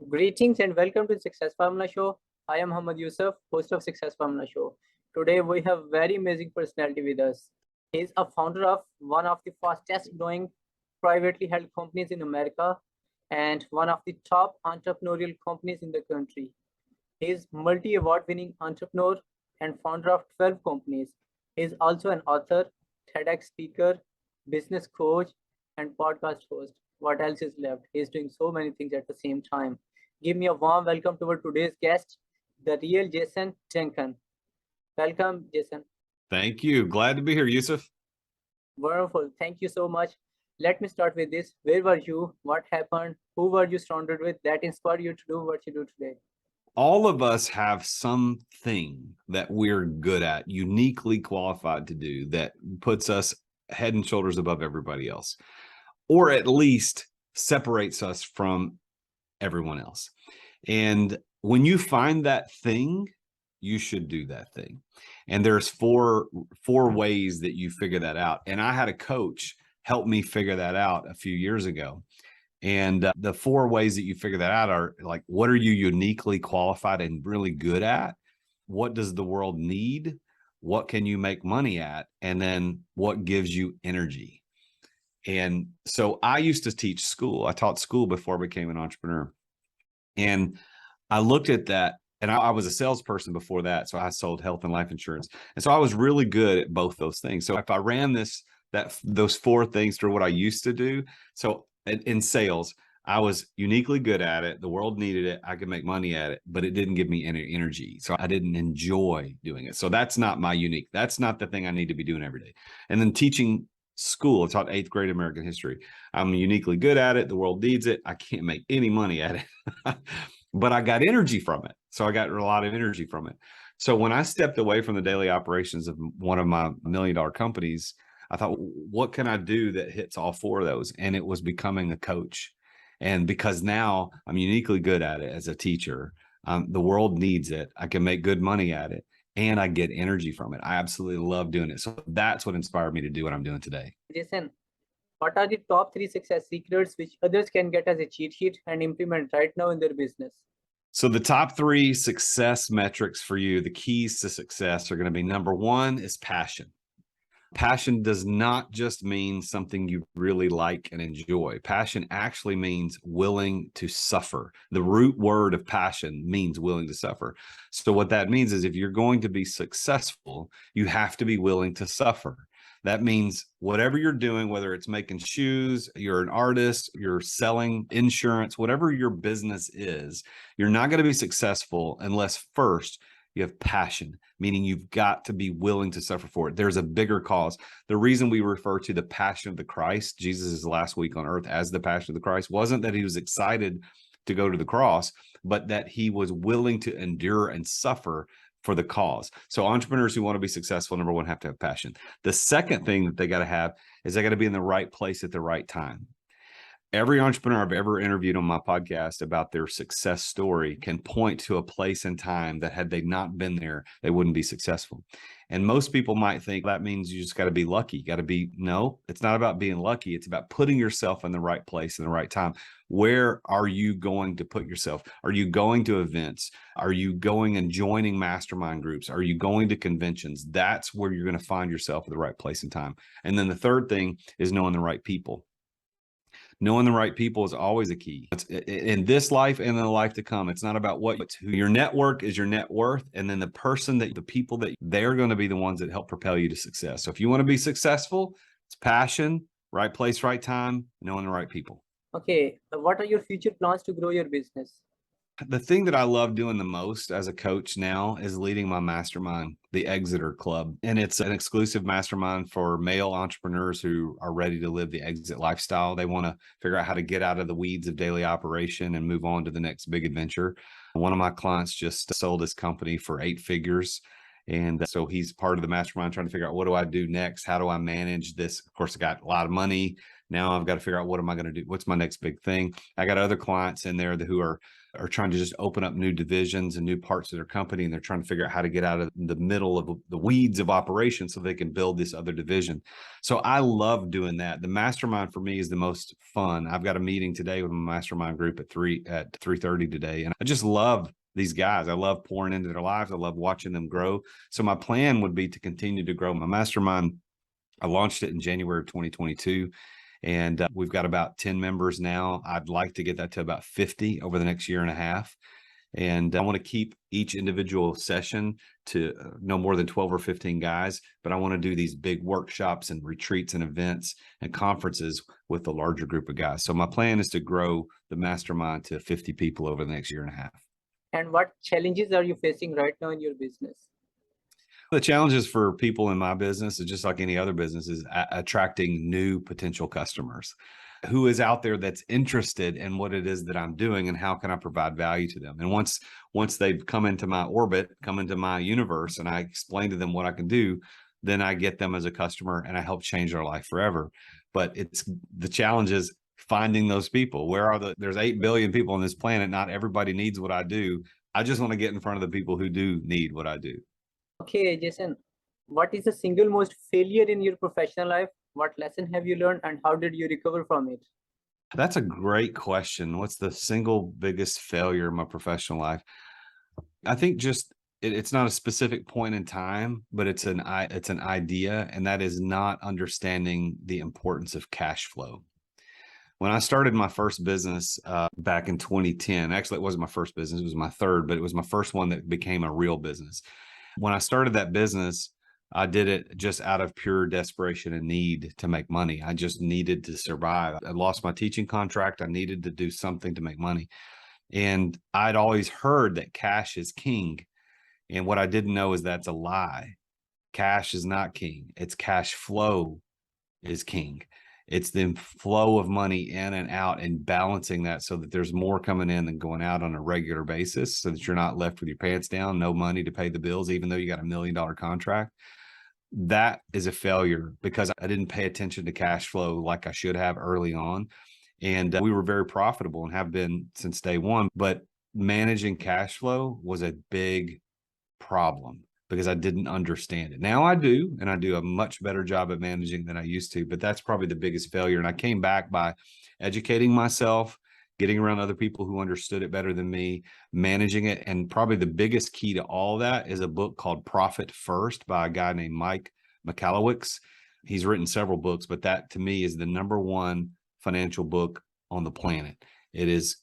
Greetings and welcome to the Success Formula Show. I am Yousaf, host of Success Formula Show. Today we have very amazing personality with us. He is a founder of one of the fastest growing privately held companies in America and one of the top entrepreneurial companies in the country. He is multi-award winning entrepreneur and founder of 12 companies. He is also an author, TEDx speaker, business coach, and podcast host. What else is left? He is doing so many things at the same time. Give me a warm welcome to our today's guest, the real Jason Duncan. Welcome, Jason. Thank you. Glad to be here, Yousaf. Wonderful. Thank you so much. Let me start with this. Where were you? What happened? Who were you surrounded with that inspired you to do what you do today? All of us have something that we're good at, uniquely qualified to do, that puts us head and shoulders above everybody else, or at least separates us from everyone else. And when you find that thing, you should do that thing. And there's four ways that you figure that out. And I had a coach help me figure that out a few years ago. And the four ways that you figure that out are like, what are you uniquely qualified and really good at? What does the world need? What can you make money at? And then what gives you energy? And so I used to teach school. I taught school before I became an entrepreneur. And I looked at that, and I was a salesperson before that. So I sold health and life insurance. And so I was really good at both those things. So if I ran those four things through what I used to do. So in sales, I was uniquely good at it. The world needed it. I could make money at it, but it didn't give me any energy. So I didn't enjoy doing it. So that's not that's not the thing I need to be doing every day. And then teaching school, I taught 8th grade American history. I'm uniquely good at it. The world needs it. I can't make any money at it, but I got energy from it. So I got a lot of energy from it. So when I stepped away from the daily operations of one of my $1 million companies, I thought, what can I do that hits all four of those? And it was becoming a coach. And because now I'm uniquely good at it as a teacher, the world needs it. I can make good money at it, and I get energy from it. I absolutely love doing it. So that's what inspired me to do what I'm doing today. Jason, what are the top 3 success secrets which others can get as a cheat sheet and implement right now in their business? So the top 3 success metrics for you, the keys to success, are going to be: number 1 is passion. Passion does not just mean something you really like and enjoy. Passion actually means willing to suffer. The root word of passion means willing to suffer. So what that means is if you're going to be successful, you have to be willing to suffer. That means whatever you're doing, whether it's making shoes, you're an artist, you're selling insurance, whatever your business is, you're not going to be successful unless first you have passion, meaning you've got to be willing to suffer for it. There's a bigger cause. The reason we refer to the passion of the Christ, Jesus' last week on earth, as the passion of the Christ, wasn't that he was excited to go to the cross, but that he was willing to endure and suffer for the cause. So entrepreneurs who want to be successful, number 1, have to have passion. The second thing that they got to have is they got to be in the right place at the right time. Every entrepreneur I've ever interviewed on my podcast about their success story can point to a place and time that had they not been there, they wouldn't be successful. And most people might think that means you just got to be lucky. No, it's not about being lucky. It's about putting yourself in the right place in the right time. Where are you going to put yourself? Are you going to events? Are you going and joining mastermind groups? Are you going to conventions? That's where you're going to find yourself at the right place and time. And then the third thing is knowing the right people. Knowing the right people is always a key. It's in this life and in the life to come. It's not about who your network is, your net worth. And then the people that they're going to be the ones that help propel you to success. So if you want to be successful, it's passion, right place, right time, knowing the right people. Okay, what are your future plans to grow your business? The thing that I love doing the most as a coach now is leading my mastermind, the Exeter Club. And it's an exclusive mastermind for male entrepreneurs who are ready to live the exit lifestyle. They want to figure out how to get out of the weeds of daily operation and move on to the next big adventure. One of my clients just sold his company for 8 figures. And so he's part of the mastermind trying to figure out, what do I do next? How do I manage this? Of course, I got a lot of money, Now I've got to figure out what am I going to do? What's my next big thing? I got other clients in there who are trying to just open up new divisions and new parts of their company. And they're trying to figure out how to get out of the middle of the weeds of operations so they can build this other division. So I love doing that. The mastermind for me is the most fun. I've got a meeting today with my mastermind group at 3:30 today. And I just love these guys. I love pouring into their lives. I love watching them grow. So my plan would be to continue to grow my mastermind. I launched it in January of 2022. And we've got about 10 members now. I'd like to get that to about 50 over the next year and a half. And I want to keep each individual session to no more than 12 or 15 guys, but I want to do these big workshops and retreats and events and conferences with the larger group of guys. So my plan is to grow the mastermind to 50 people over the next year and a half. And what challenges are you facing right now in your business? The challenges for people in my business is just like any other business, is attracting new potential customers. Who is out there that's interested in what it is that I'm doing and how can I provide value to them? And once they've come into my orbit, come into my universe, and I explain to them what I can do, then I get them as a customer and I help change their life forever. But the challenge is finding those people. There's 8 billion people on this planet. Not everybody needs what I do. I just want to get in front of the people who do need what I do. Okay, Jason, what is the single most failure in your professional life? What lesson have you learned and how did you recover from it? That's a great question. What's the single biggest failure in my professional life? I think just it's not a specific point in time, but it's an idea, and that is not understanding the importance of cash flow. When I started my first business back in 2010, actually, it wasn't my first business, it was my third, but it was my first one that became a real business. When I started that business, I did it just out of pure desperation and need to make money. I just needed to survive. I lost my teaching contract. I needed to do something to make money. And I'd always heard that cash is king. And what I didn't know is that's a lie. Cash is not king. It's cash flow is king. It's the flow of money in and out and balancing that so that there's more coming in than going out on a regular basis, so that you're not left with your pants down, no money to pay the bills, even though you got $1 million contract. That is a failure because I didn't pay attention to cash flow like I should have early on. And we were very profitable and have been since day one, but managing cash flow was a big problem because I didn't understand it. Now I do, and I do a much better job at managing than I used to, but that's probably the biggest failure. And I came back by educating myself, getting around other people who understood it better than me, managing it. And probably the biggest key to all that is a book called Profit First by a guy named Mike Michalowicz. He's written several books, but that to me is the #1 financial book on the planet. It is,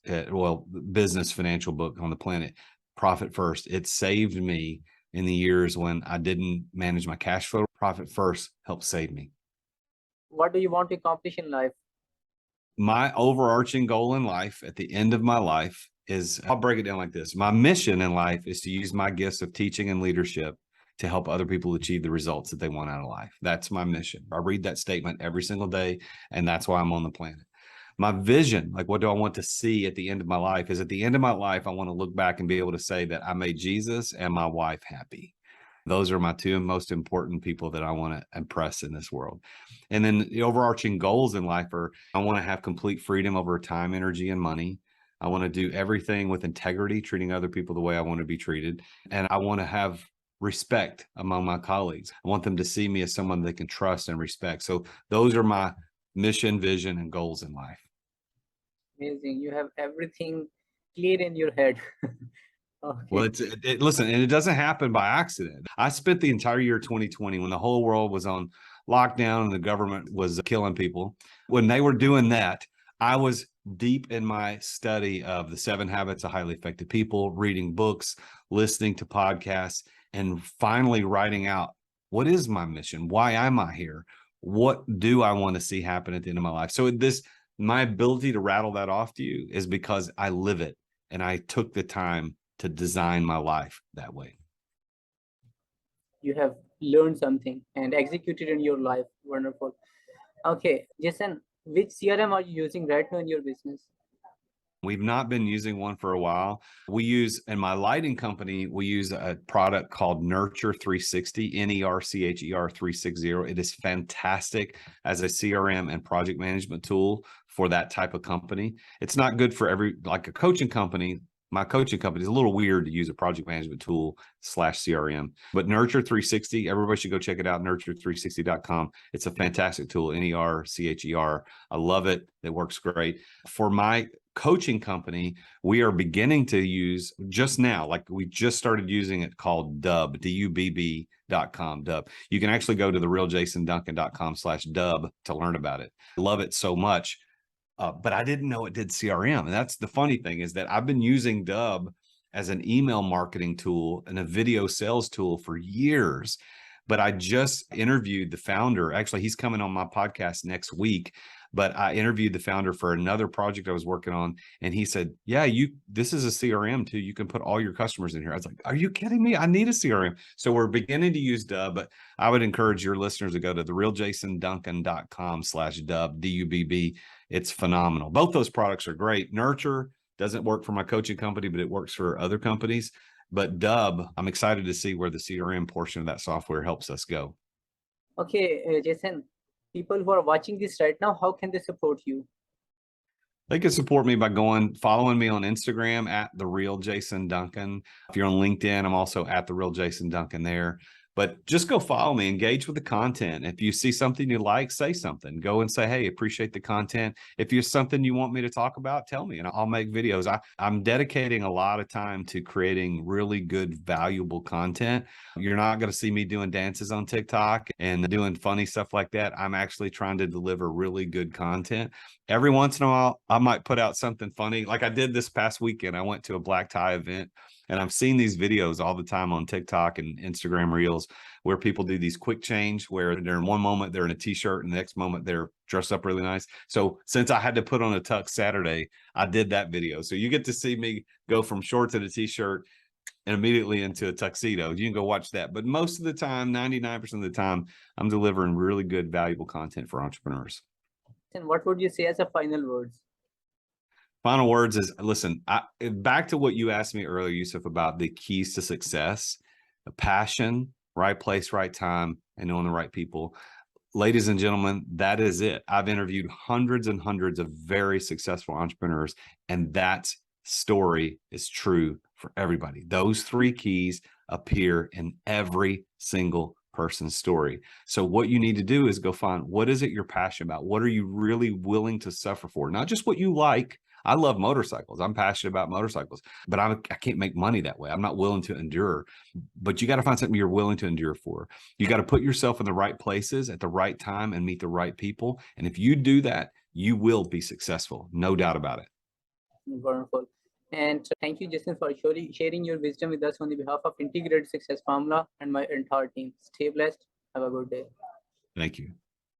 business financial book on the planet. Profit First. It saved me in the years when I didn't manage my cash flow. Profit First helped save me. What do you want to accomplish in life? My overarching goal in life at the end of my life is, I'll break it down like this. My mission in life is to use my gifts of teaching and leadership to help other people achieve the results that they want out of life. That's my mission. I read that statement every single day, and that's why I'm on the planet. My vision, like what do I want to see at the end of my life, is at the end of my life, I want to look back and be able to say that I made Jesus and my wife happy. Those are my 2 most important people that I want to impress in this world. And then the overarching goals in life are, I want to have complete freedom over time, energy, and money. I want to do everything with integrity, treating other people the way I want to be treated. And I want to have respect among my colleagues. I want them to see me as someone they can trust and respect. So those are my mission, vision, and goals in life. Amazing. You have everything clear in your head. Okay. Well, listen, and it doesn't happen by accident. I spent the entire year 2020 when the whole world was on lockdown and the government was killing people. When they were doing that, I was deep in my study of the 7 Habits of Highly Effective People, reading books, listening to podcasts, and finally writing out, what is my mission? Why am I here? What do I want to see happen at the end of my life? So my ability to rattle that off to you is because I live it, and I took the time to design my life that way. You have learned something and executed in your life. Wonderful. Okay, Jason, which CRM are you using right now in your business? We've not been using one for a while. We use, in my lighting company, we use a product called Nurture 360, Nercher 360. It is fantastic as a CRM and project management tool for that type of company. It's not good for like a coaching company. My coaching company is a little weird to use a project management tool / CRM, but Nurture 360, everybody should go check it out. Nurture360.com. It's a fantastic tool. Nercher. I love it. It works great. For my coaching company, we are beginning to use just now, like we just started using it, called Dubb, DUBB.com, Dubb. You can actually go to therealjasonduncan.com/Dubb to learn about it. I love it so much. But I didn't know it did CRM. And that's the funny thing, is that I've been using Dubb as an email marketing tool and a video sales tool for years. But I just interviewed the founder. Actually, he's coming on my podcast next week. But I interviewed the founder for another project I was working on. And he said, yeah, this is a CRM too. You can put all your customers in here. I was like, are you kidding me? I need a CRM. So we're beginning to use Dubb, but I would encourage your listeners to go to therealjasonduncan.com/Dubb, DUBB. It's phenomenal. Both those products are great. Nurture doesn't work for my coaching company, but it works for other companies. But Dubb, I'm excited to see where the CRM portion of that software helps us go. Okay, Jason, people who are watching this right now, how can they support you? They can support me by following me on Instagram at @TheRealJasonDuncan. If you're on LinkedIn, I'm also at @TheRealJasonDuncan there. But just go follow me, engage with the content. If you see something you like, say something. Go and say, hey, appreciate the content. If there's something you want me to talk about, tell me, and I'll make videos. I'm dedicating a lot of time to creating really good, valuable content. You're not going to see me doing dances on TikTok and doing funny stuff like that. I'm actually trying to deliver really good content. Every once in a while, I might put out something funny. Like I did this past weekend. I went to a black tie event, and I'm seeing these videos all the time on TikTok and Instagram Reels where people do these quick change where they're in one moment, they're in a t-shirt, and the next moment they're dressed up really nice. So since I had to put on a tux Saturday, I did that video. So you get to see me go from shorts and a t-shirt and immediately into a tuxedo. You can go watch that. But most of the time, 99% of the time, I'm delivering really good, valuable content for entrepreneurs. And what would you say as a final words? Final words is, listen, back to what you asked me earlier, Yousaf, about the keys to success: the passion, right place, right time, and knowing the right people. Ladies and gentlemen, that is it. I've interviewed hundreds and hundreds of very successful entrepreneurs, and that story is true for everybody. Those 3 keys appear in every single person's story. So what you need to do is go find, what is it you're passionate about? What are you really willing to suffer for? Not just what you like. I love motorcycles. I'm passionate about motorcycles, but I can't make money that way. I'm not willing to endure. But you got to find something you're willing to endure for. You got to put yourself in the right places at the right time and meet the right people. And if you do that, you will be successful. No doubt about it. Wonderful. And thank you, Jason, for sharing your wisdom with us on the behalf of Integrated Success Formula and my entire team. Stay blessed. Have a good day. Thank you.